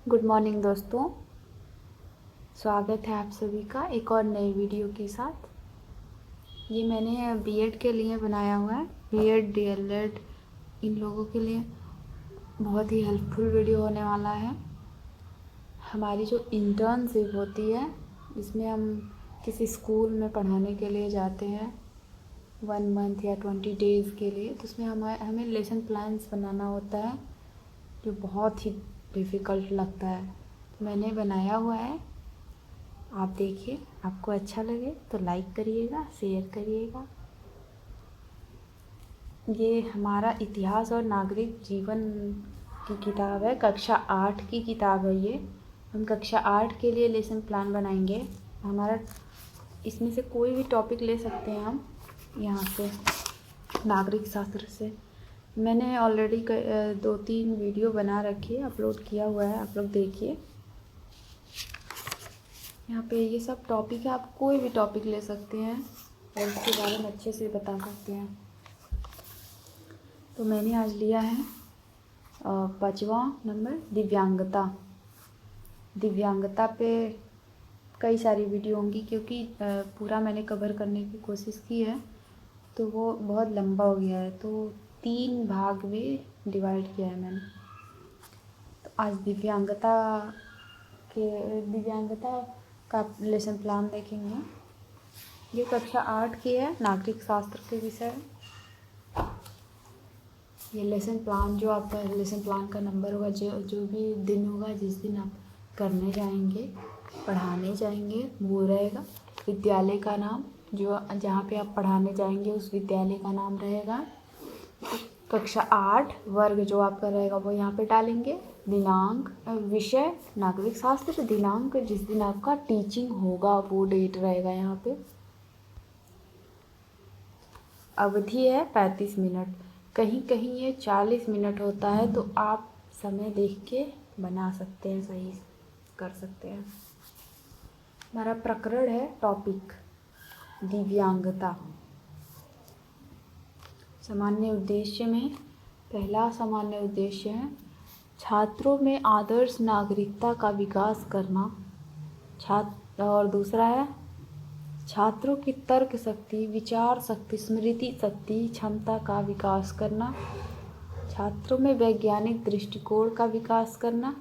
Good morning दोस्तों, स्वागत है आप सभी का एक और नई वीडियो के साथ। ये मैंने बीएड के लिए बनाया हुआ है। बीएड डीएलएड इन लोगों के लिए बहुत ही हेल्पफुल वीडियो होने वाला है। हमारी जो इंटर्नशिप होती है, इसमें हम किसी स्कूल में पढ़ाने के लिए जाते हैं 1 मंथ या 20 डेज़ के लिए। तो उसमें हमें लेसन प्लान्स बनाना होता है, जो बहुत ही डिफ़िकल्ट लगता है। तो मैंने बनाया हुआ है, आप देखिए। आपको अच्छा लगे तो लाइक करिएगा, शेयर करिएगा। ये हमारा इतिहास और नागरिक जीवन की किताब है, कक्षा 8 की किताब है ये। हम कक्षा 8 के लिए लेसन प्लान बनाएंगे। हमारा इसमें से कोई भी टॉपिक ले सकते हैं हम यहाँ से, नागरिक शास्त्र से। मैंने ऑलरेडी 2-3 वीडियो बना रखी है, अपलोड किया हुआ है, आप लोग देखिए। यहाँ पे ये सब टॉपिक है, आप कोई भी टॉपिक ले सकते हैं और इसके बारे में अच्छे से बता सकते हैं। तो मैंने आज लिया है 5वां नंबर, दिव्यांगता। दिव्यांगता पे कई सारी वीडियो होंगी, क्योंकि पूरा मैंने कवर करने की कोशिश की है तो वो बहुत लंबा हो गया है, तो 3 भाग में डिवाइड किया है मैंने। तो आज दिव्यांगता का लेसन प्लान देखेंगे। ये कक्षा 8 की है, नागरिक शास्त्र के विषय। ये लेसन प्लान जो आपका लेसन प्लान का नंबर होगा, जो भी दिन होगा, जिस दिन आप करने जाएंगे, पढ़ाने जाएंगे, वो रहेगा। विद्यालय का नाम, जो जहाँ पे आप पढ़ाने जाएंगे उस विद्यालय का नाम रहेगा। कक्षा 8 वर्ग जो आपका रहेगा वो यहाँ पे डालेंगे। दिनांक, विषय नागरिक शास्त्र, दिनांक जिस दिन आपका टीचिंग होगा वो डेट रहेगा यहाँ पे। अवधि है 35 मिनट, कहीं कहीं ये 40 मिनट होता है, तो आप समय देख के बना सकते हैं, सही कर सकते हैं। हमारा प्रकरण है, टॉपिक दिव्यांगता। सामान्य उद्देश्य में पहला सामान्य उद्देश्य है छात्रों में आदर्श नागरिकता का विकास करना। और दूसरा है छात्रों की तर्क शक्ति, विचार शक्ति, स्मृति शक्ति, क्षमता का विकास करना। छात्रों में वैज्ञानिक दृष्टिकोण का विकास करना।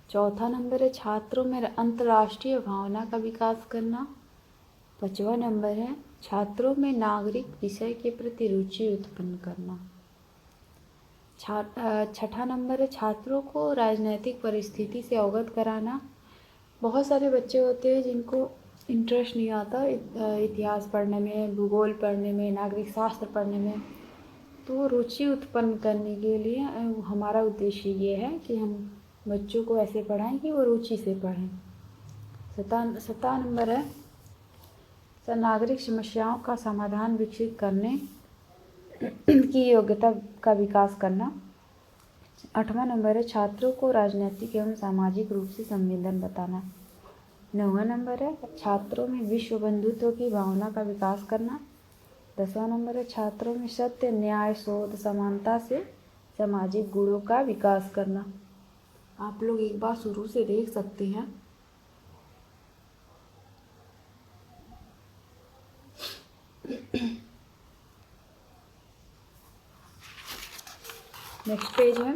चौथा नंबर है छात्रों में अंतर्राष्ट्रीय भावना का विकास करना। 5वां नंबर है छात्रों में नागरिक विषय के प्रति रुचि उत्पन्न करना। 6ठा नंबर है छात्रों को राजनीतिक परिस्थिति से अवगत कराना। बहुत सारे बच्चे होते हैं जिनको इंटरेस्ट नहीं आता इतिहास पढ़ने में, भूगोल पढ़ने में, नागरिक शास्त्र पढ़ने में। तो रुचि उत्पन्न करने के लिए हमारा उद्देश्य ये है कि हम बच्चों को ऐसे पढ़ाएं कि वो रुचि से पढ़ें। 7वां नंबर है नागरिक समस्याओं का समाधान विकसित करने की योग्यता का विकास करना। 8वां नंबर है छात्रों को राजनीतिक एवं सामाजिक रूप से संवेदन बताना। 9वां नंबर है छात्रों में विश्व बंधुत्व की भावना का विकास करना। 10वां नंबर है छात्रों में सत्य, न्याय, शोध, समानता से सामाजिक गुणों का विकास करना। आप लोग एक बार शुरू से देख सकते हैं। नेक्स्ट पेज है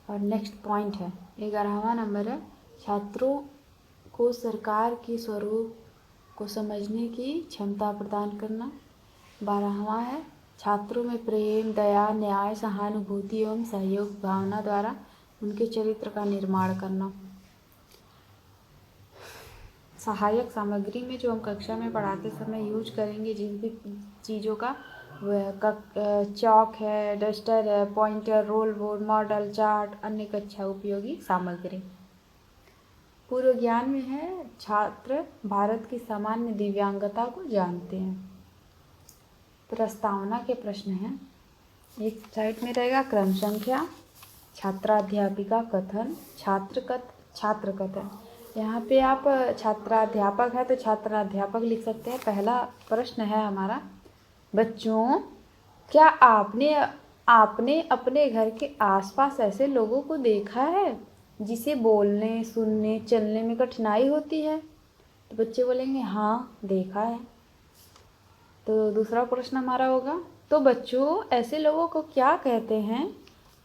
और नेक्स्ट पॉइंट है। 11वां नंबर है छात्रों को सरकार के स्वरूप को समझने की क्षमता प्रदान करना। 12वां है छात्रों में प्रेम, दया, न्याय, सहानुभूति एवं सहयोग भावना द्वारा उनके चरित्र का निर्माण करना। सहायक सामग्री में जो हम कक्षा में पढ़ाते समय यूज करेंगे, जिन भी चीज़ों का, चॉक है, डस्टर है, pointer, roll board, model, chart, अन्य कक्षा उपयोगी सामग्री। पूर्व ज्ञान में है छात्र भारत की सामान्य दिव्यांगता को जानते हैं। प्रस्तावना के प्रश्न हैं। एक साइड में रहेगा क्रम संख्या, छात्राध्यापिका कथन, छात्र कथन। यहाँ पे आप छात्राध्यापक है तो छात्राध्यापक लिख सकते हैं। पहला प्रश्न है हमारा, बच्चों क्या आपने आपने अपने घर के आसपास ऐसे लोगों को देखा है जिसे बोलने, सुनने, चलने में कठिनाई होती है? तो बच्चे बोलेंगे हाँ, देखा है। तो दूसरा प्रश्न हमारा होगा, तो बच्चों ऐसे लोगों को क्या कहते हैं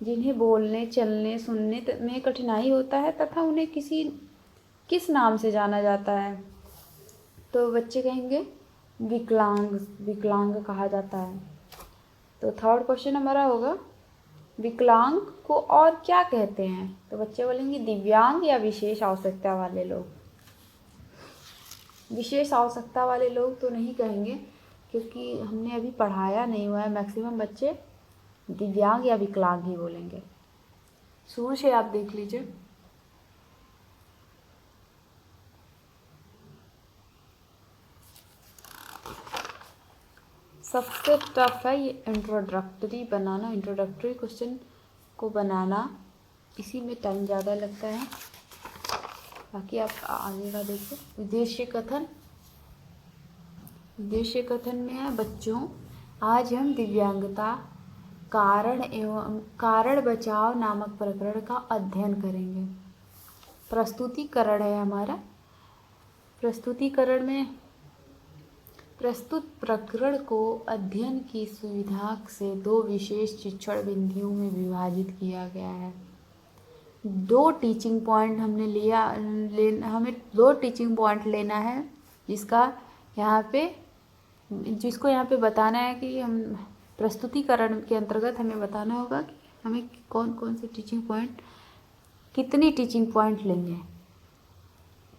जिन्हें बोलने, चलने, सुनने में कठिनाई होता है तथा उन्हें किस नाम से जाना जाता है? तो बच्चे कहेंगे विकलांग कहा जाता है। तो थर्ड क्वेश्चन हमारा होगा, विकलांग को और क्या कहते हैं? तो बच्चे बोलेंगे दिव्यांग या विशेष आवश्यकता वाले लोग। विशेष आवश्यकता वाले लोग तो नहीं कहेंगे, क्योंकि हमने अभी पढ़ाया नहीं हुआ है। मैक्सिमम बच्चे दिव्यांग या विकलांग ही बोलेंगे। शुरू से आप देख लीजिए। सबसे टफ है ये इंट्रोडक्टरी बनाना। इंट्रोडक्टरी क्वेश्चन को बनाना, इसी में टाइम ज़्यादा लगता है। बाकी आप आगे का देखिए। उद्देश्य कथन। उद्देश्य कथन में है, बच्चों आज हम दिव्यांगता कारण बचाव नामक प्रकरण का अध्ययन करेंगे। प्रस्तुतिकरण है हमारा। प्रस्तुतिकरण में प्रस्तुत प्रकरण को अध्ययन की सुविधा से दो विशेष शिक्षण बिंदुओं में विभाजित किया गया है। दो टीचिंग पॉइंट हमने हमें दो टीचिंग पॉइंट लेना है, जिसको यहाँ पे बताना है कि हम प्रस्तुतिकरण के अंतर्गत हमें बताना होगा कि हमें कौन कौन से टीचिंग पॉइंट, कितनी टीचिंग पॉइंट लेंगे।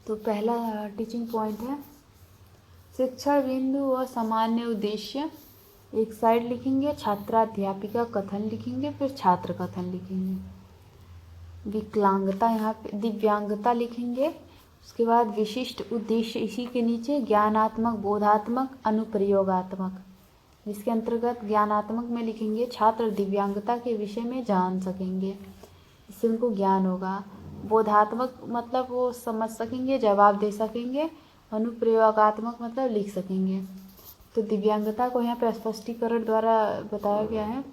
तो पहला टीचिंग पॉइंट है शिक्षण बिंदु व सामान्य उद्देश्य। एक साइड लिखेंगे, छात्राध्यापिका कथन लिखेंगे, फिर छात्र कथन लिखेंगे। विकलांगता यहाँ पे दिव्यांगता लिखेंगे, उसके बाद विशिष्ट उद्देश्य इसी के नीचे, ज्ञानात्मक, बोधात्मक, अनुप्रयोगात्मक। जिसके अंतर्गत ज्ञानात्मक में लिखेंगे छात्र दिव्यांगता के विषय में जान सकेंगे, इससे उनको ज्ञान होगा। बोधात्मक मतलब वो समझ सकेंगे, जवाब दे सकेंगे। अनुप्रयोगात्मक मतलब लिख सकेंगे। तो दिव्यांगता को यहाँ पे स्पष्टीकरण द्वारा बताया गया है।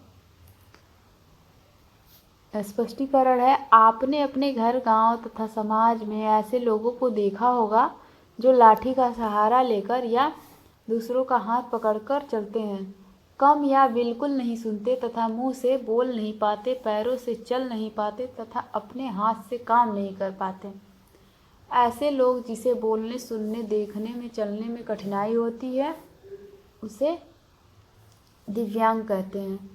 स्पष्टीकरण है, आपने अपने घर, गांव तथा समाज में ऐसे लोगों को देखा होगा जो लाठी का सहारा लेकर या दूसरों का हाथ पकड़कर चलते हैं, कम या बिल्कुल नहीं सुनते तथा मुंह से बोल नहीं पाते, पैरों से चल नहीं पाते तथा अपने हाथ से काम नहीं कर पाते। ऐसे लोग जिसे बोलने, सुनने, देखने में, चलने में कठिनाई होती है, उसे दिव्यांग कहते हैं।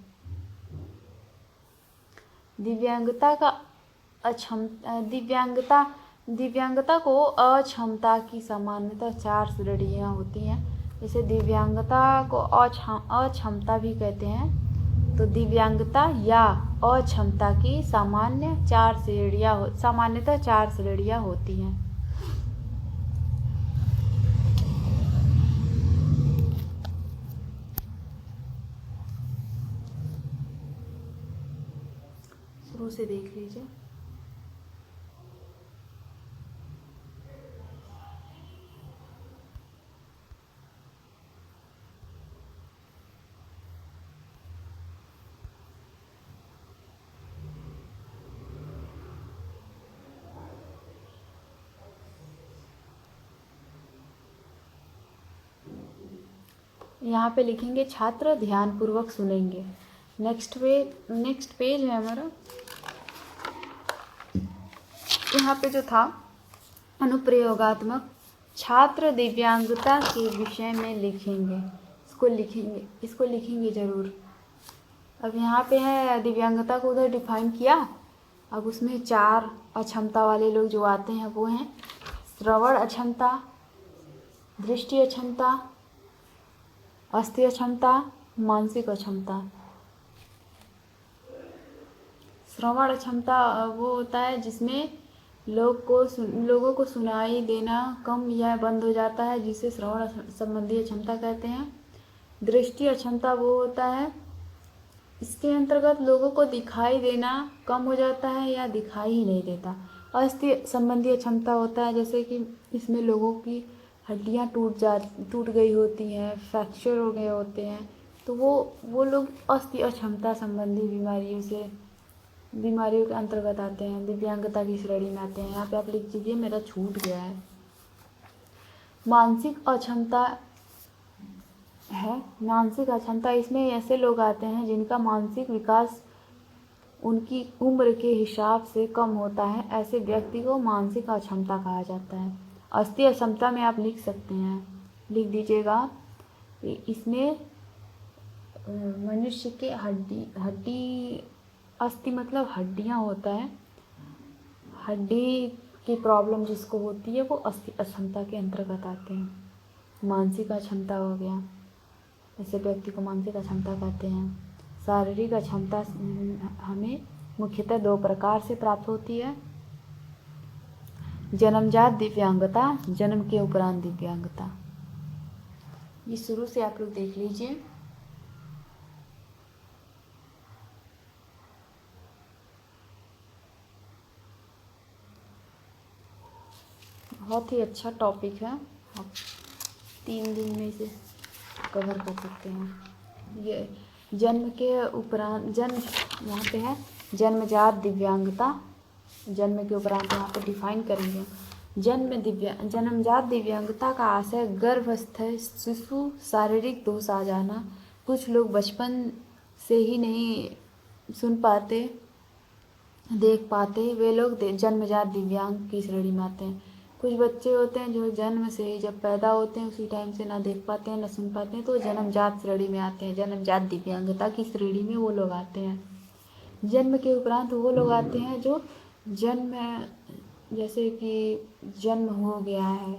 दिव्यांगता को अक्षमता की सामान्यतः 4 श्रेणियाँ होती हैं। जैसे दिव्यांगता को अक्षमता भी कहते हैं। तो दिव्यांगता या अक्षमता की सामान्यतः 4 श्रेणियाँ होती हैं। शुरू से देख लीजिए। यहाँ पे लिखेंगे छात्र ध्यानपूर्वक सुनेंगे। नेक्स्ट पेज है हमारा। यहाँ पे जो था अनुप्रयोगात्मक, छात्र दिव्यांगता के विषय में लिखेंगे। इसको लिखेंगे जरूर। अब यहाँ पे है दिव्यांगता को उधर डिफाइन किया। अब उसमें 4 अक्षमता वाले लोग जो आते हैं वो हैं श्रवण अक्षमता, दृष्टि अक्षमता, अस्थि अक्षमता, मानसिक अक्षमता। श्रवण अक्षमता वो होता है जिसमें लोगों को सुनाई देना कम या बंद हो जाता है, जिसे श्रवण संबंधी अक्षमता कहते हैं। दृष्टि अक्षमता वो होता है, इसके अंतर्गत लोगों को दिखाई देना कम हो जाता है या दिखाई ही नहीं देता। अस्थि संबंधी अक्षमता होता है, जैसे कि इसमें लोगों की हड्डियाँ टूट गई होती हैं, फ्रैक्चर हो गए होते हैं, तो वो लोग अस्थि अक्षमता संबंधी बीमारियों के अंतर्गत आते हैं, दिव्यांगता की श्रेणी में आते हैं। यहाँ पे आप लिख दीजिए, मेरा छूट गया है। मानसिक अक्षमता है, मानसिक अक्षमता, इसमें ऐसे लोग आते हैं जिनका मानसिक विकास उनकी उम्र के हिसाब से कम होता है, ऐसे व्यक्ति को मानसिक अक्षमता कहा जाता है। अस्थि अक्षमता में आप लिख सकते हैं, लिख दीजिएगा, इसमें मनुष्य के हड्डी अस्थि मतलब हड्डियाँ होता है, हड्डी की प्रॉब्लम जिसको होती है वो अस्थि अक्षमता के अंतर्गत आते हैं। मानसिक अक्षमता हो गया, ऐसे व्यक्ति को मानसिक अक्षमता कहते हैं। शारीरिक अक्षमता हमें मुख्यतः 2 प्रकार से प्राप्त होती है, जन्मजात दिव्यांगता, जन्म के उपरांत दिव्यांगता। ये शुरू से आप लोग देख लीजिए। बहुत ही अच्छा टॉपिक है, आप 3 दिन में इसे कवर कर सकते हैं। ये जन्म के उपरांत, जन्म यहाँ पे है जन्मजात दिव्यांगता, जन्म के उपरांत यहाँ पे डिफाइन करेंगे। जन्मजात दिव्यांगता का आशय गर्भस्थ शिशु शारीरिक दोष आ जाना। कुछ लोग बचपन से ही नहीं सुन पाते, देख पाते, वे लोग जन्मजात दिव्यांग की श्रेणी में आते हैं। कुछ बच्चे होते हैं जो जन्म से ही, जब पैदा होते हैं उसी टाइम से ना देख पाते हैं ना सुन पाते हैं, तो जन्मजात श्रेणी में आते हैं, जन्मजात दिव्यांगता की श्रेणी में वो लोग आते हैं। जन्म के उपरांत वो लोग आते हैं जो जन्म, जैसे कि जन्म हो गया है,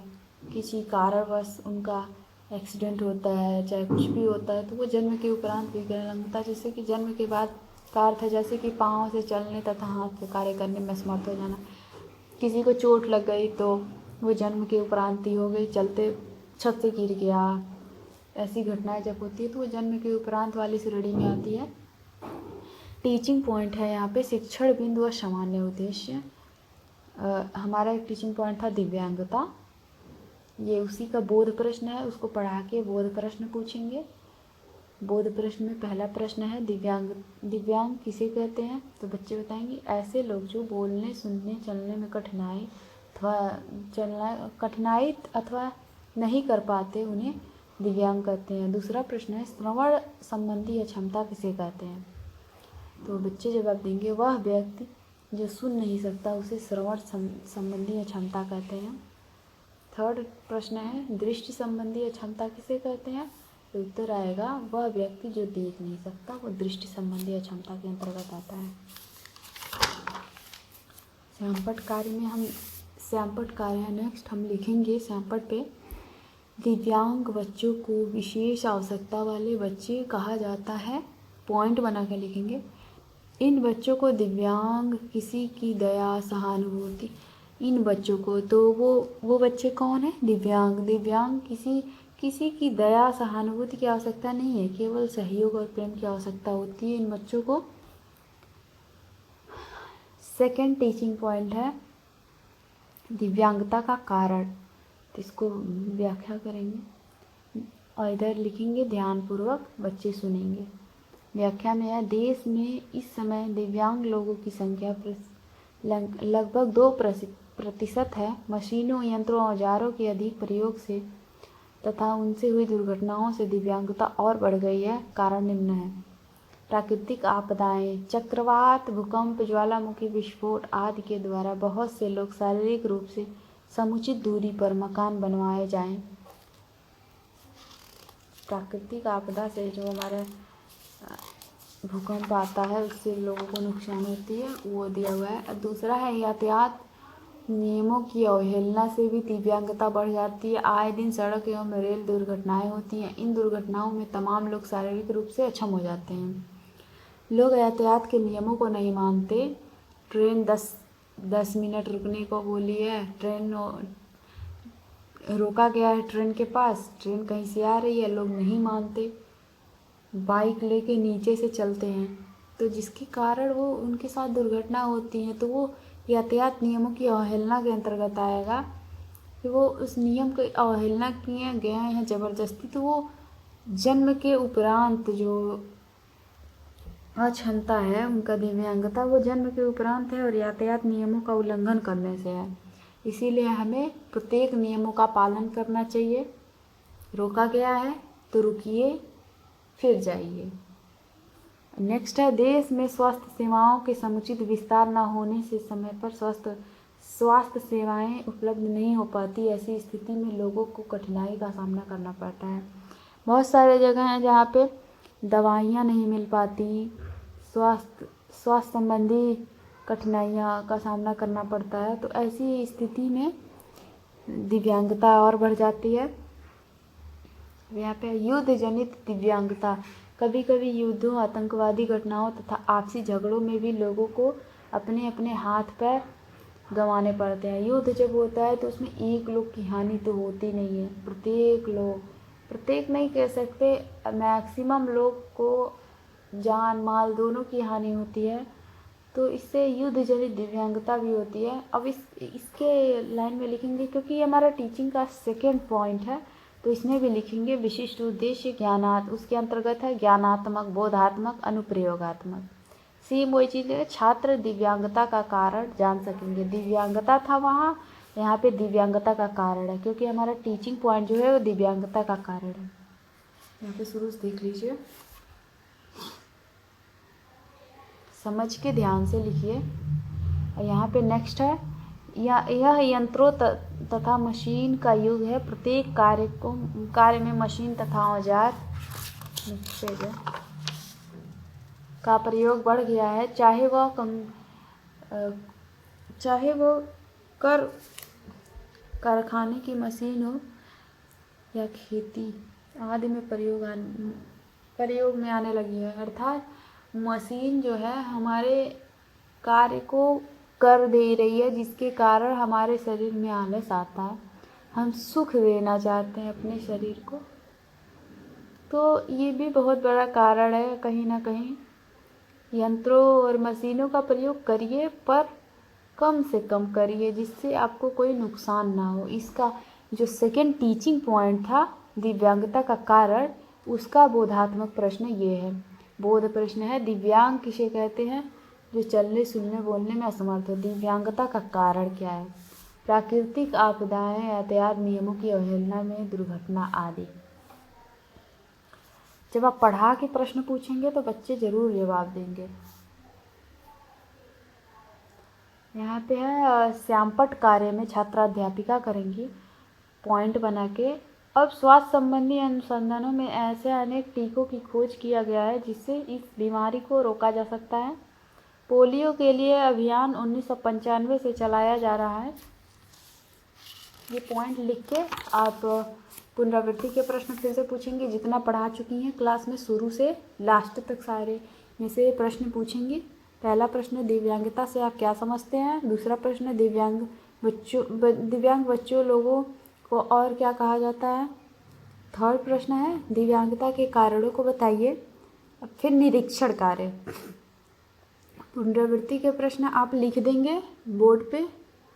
किसी कारणवश उनका एक्सीडेंट होता है, चाहे कुछ भी होता है, तो वो जन्म के उपरांत विकलांगता, जैसे कि जन्म के बाद का अर्थ है जैसे कि पाँव से चलने तथा हाथ से कार्य करने में असमर्थ हो जाना। किसी को चोट लग गई तो वो जन्म के उपरांत ही हो गई, चलते छत से गिर गया, ऐसी घटनाएं जब होती है तो वो जन्म के उपरांत वाली श्रेणी में आती है। टीचिंग पॉइंट है यहाँ पे शिक्षण बिंदु और सामान्य उद्देश्य। हमारा एक टीचिंग पॉइंट था दिव्यांगता, ये उसी का बोध प्रश्न है, उसको पढ़ा के बोध प्रश्न पूछेंगे। बोध प्रश्न में पहला प्रश्न है दिव्यांग किसे कहते हैं, तो बच्चे बताएंगे ऐसे लोग जो बोलने, सुनने, चलने में कठिनाई अथवा नहीं कर पाते, उन्हें दिव्यांग कहते हैं। दूसरा प्रश्न है श्रवण संबंधी अक्षमता किसे कहते हैं, तो बच्चे जवाब देंगे वह व्यक्ति जो सुन नहीं सकता उसे श्रवण संबंधी अक्षमता कहते हैं। थर्ड प्रश्न है दृष्टि संबंधी अक्षमता किसे कहते हैं, तो उत्तर आएगा वह व्यक्ति जो देख नहीं सकता, वो दृष्टि संबंधी अक्षमता के अंतर्गत आता है। श्यामपट्ट कार्य में हम श्यामपट्ट कार्य है नेक्स्ट हम लिखेंगे श्यामपट्ट पे। दिव्यांग बच्चों को विशेष आवश्यकता वाले बच्चे कहा जाता है, पॉइंट बना के लिखेंगे। इन बच्चों को दिव्यांग किसी की दया सहानुभूति, इन बच्चों को, तो वो बच्चे कौन है, दिव्यांग किसी की दया सहानुभूति की आवश्यकता नहीं है, केवल सहयोग और प्रेम की आवश्यकता होती है इन बच्चों को। सेकंड टीचिंग पॉइंट है दिव्यांगता का कारण, तो इसको व्याख्या करेंगे और इधर लिखेंगे ध्यानपूर्वक, बच्चे सुनेंगे। व्याख्या में है देश में इस समय दिव्यांग लोगों की संख्या लगभग 2% है। मशीनों, यंत्रों, औजारों के अधिक प्रयोग से तथा उनसे हुई दुर्घटनाओं से दिव्यांगता और बढ़ गई है। कारण निम्न है। प्राकृतिक आपदाएं, चक्रवात, भूकंप, ज्वालामुखी विस्फोट आदि के द्वारा बहुत से लोग शारीरिक रूप से समुचित दूरी पर मकान बनवाए जाएं। प्राकृतिक आपदा से जो हमारे भूकंप आता है उससे लोगों को नुकसान होती है, वो दिया हुआ है। दूसरा है यातायात नियमों की अवहेलना से भी दिव्यांगता बढ़ जाती है। आए दिन सड़क एवं रेल दुर्घटनाएं होती हैं। इन दुर्घटनाओं में तमाम लोग शारीरिक रूप से अक्षम हो जाते हैं। लोग यातायात के नियमों को नहीं मानते। ट्रेन 10 मिनट रुकने को बोली है, ट्रेन रोका गया है ट्रेन के पास, ट्रेन कहीं से आ रही है, लोग नहीं मानते, बाइक लेके नीचे से चलते हैं, तो जिसके कारण वो उनके साथ दुर्घटना होती है, तो वो यातायात नियमों की अवहेलना के अंतर्गत आएगा कि वो उस नियम की अवहेलना किए गए हैं ज़बरदस्ती, तो वो जन्म के उपरांत जो अक्षमता है उनका दिव्यांगता, वो जन्म के उपरांत है और यातायात नियमों का उल्लंघन करने से है। इसीलिए हमें प्रत्येक नियमों का पालन करना चाहिए। रोका गया है तो रुकिए, फिर जाइए। नेक्स्ट है, देश में स्वास्थ्य सेवाओं के समुचित विस्तार न होने से समय पर स्वास्थ्य सेवाएं उपलब्ध नहीं हो पाती। ऐसी स्थिति में लोगों को कठिनाई का सामना करना पड़ता है। बहुत सारे जगह हैं जहाँ पे दवाइयाँ नहीं मिल पाती, स्वास्थ्य संबंधी कठिनाइयाँ का सामना करना पड़ता है। तो ऐसी स्थिति में दिव्यांगता और बढ़ जाती है। यहाँ पे युद्ध जनित दिव्यांगता, कभी कभी युद्धों, आतंकवादी घटनाओं तथा आपसी झगड़ों में भी लोगों को अपने अपने हाथ पैर गंवाने पड़ते हैं। युद्ध जब होता है तो उसमें एक लोग की हानि तो होती नहीं है, प्रत्येक नहीं कह सकते, मैक्सिमम लोग को जान माल दोनों की हानि होती है। तो इससे युद्ध जनित दिव्यांगता भी होती है। अब इसके लाइन में लिखेंगे, क्योंकि ये हमारा टीचिंग का सेकेंड पॉइंट है, तो इसमें भी लिखेंगे विशिष्ट उद्देश्य उसके अंतर्गत है ज्ञानात्मक, बोधात्मक, अनुप्रयोगात्मक। सेम वही चीज़ है, छात्र दिव्यांगता का कारण जान सकेंगे। दिव्यांगता था वहाँ, यहाँ पे दिव्यांगता का कारण है, क्योंकि हमारा टीचिंग पॉइंट जो है वो दिव्यांगता का कारण है। यहाँ पे शुरू से देख लीजिए, समझ के ध्यान से लिखिए। और यहाँ पे नेक्स्ट है, यह यंत्रों तथा मशीन का युग है। प्रत्येक कार्य में मशीन तथा औजार का प्रयोग बढ़ गया है, चाहे वह कारखाने की मशीन हो या खेती आदि में प्रयोग में आने लगी है। अर्थात मशीन जो है हमारे कार्य को कर दे रही है, जिसके कारण हमारे शरीर में आलस आता है। हम सुख देना चाहते हैं अपने शरीर को, तो ये भी बहुत बड़ा कारण है। कहीं ना कहीं यंत्रों और मशीनों का प्रयोग करिए, पर कम से कम करिए, जिससे आपको कोई नुकसान ना हो। इसका जो सेकेंड टीचिंग पॉइंट था दिव्यांगता का कारण, उसका बोधात्मक प्रश्न ये है। बोध प्रश्न है, दिव्यांग किसे कहते हैं? जो चलने, सुनने, बोलने में असमर्थ हो। दिव्यांगता का कारण क्या है? प्राकृतिक आपदाएं, यातायात नियमों की अवहेलना में दुर्घटना आदि। जब आप पढ़ा के प्रश्न पूछेंगे तो बच्चे जरूर जवाब देंगे। यहाँ पे है, श्यामपट्ट कार्य में छात्राध्यापिका करेंगी पॉइंट बना के। अब स्वास्थ्य संबंधी अनुसंधानों में ऐसे अनेक टीकों की खोज किया गया है जिससे इस बीमारी को रोका जा सकता है। पोलियो के लिए अभियान 1995 से चलाया जा रहा है। ये पॉइंट लिख के आप पुनरावृत्ति के प्रश्न फिर से पूछेंगे। जितना पढ़ा चुकी हैं क्लास में शुरू से लास्ट तक सारे में से प्रश्न पूछेंगे। पहला प्रश्न, दिव्यांगता से आप क्या समझते हैं? दूसरा प्रश्न, दिव्यांग बच्चों लोगों को और क्या कहा जाता है? थर्ड प्रश्न है, दिव्यांगता के कारणों को बताइए। अब फिर निरीक्षण कार्य, पुनरावृत्ति के प्रश्न आप लिख देंगे बोर्ड पे,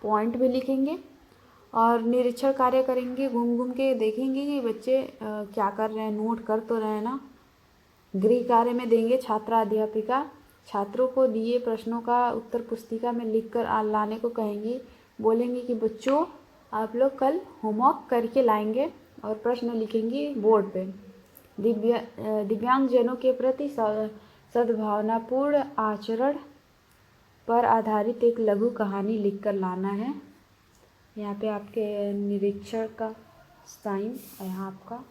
पॉइंट भी लिखेंगे और निरीक्षण कार्य करेंगे। घूम घूम के देखेंगे कि बच्चे क्या कर रहे हैं, नोट कर तो रहे हैं ना। गृह कार्य में देंगे छात्राध्यापिका छात्रों को दिए प्रश्नों का उत्तर पुस्तिका में लिखकर लाने को कहेंगी। बोलेंगे कि बच्चों आप लोग कल होमवर्क करके लाएंगे और प्रश्न लिखेंगे बोर्ड पे। दिव्यांगजनों के प्रति सद्भावनापूर्ण आचरण पर आधारित एक लघु कहानी लिखकर लाना है। यहाँ पे आपके निरीक्षण का साइन है, यहाँ आपका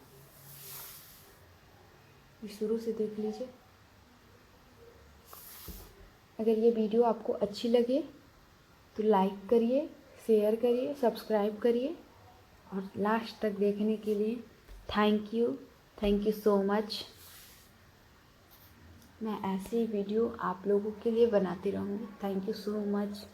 शुरू से देख लीजिए। अगर ये वीडियो आपको अच्छी लगे तो लाइक करिए, शेयर करिए, सब्सक्राइब करिए और लास्ट तक देखने के लिए थैंक यू सो मच। मैं ऐसी वीडियो आप लोगों के लिए बनाती रहूँगी। Thank you so much.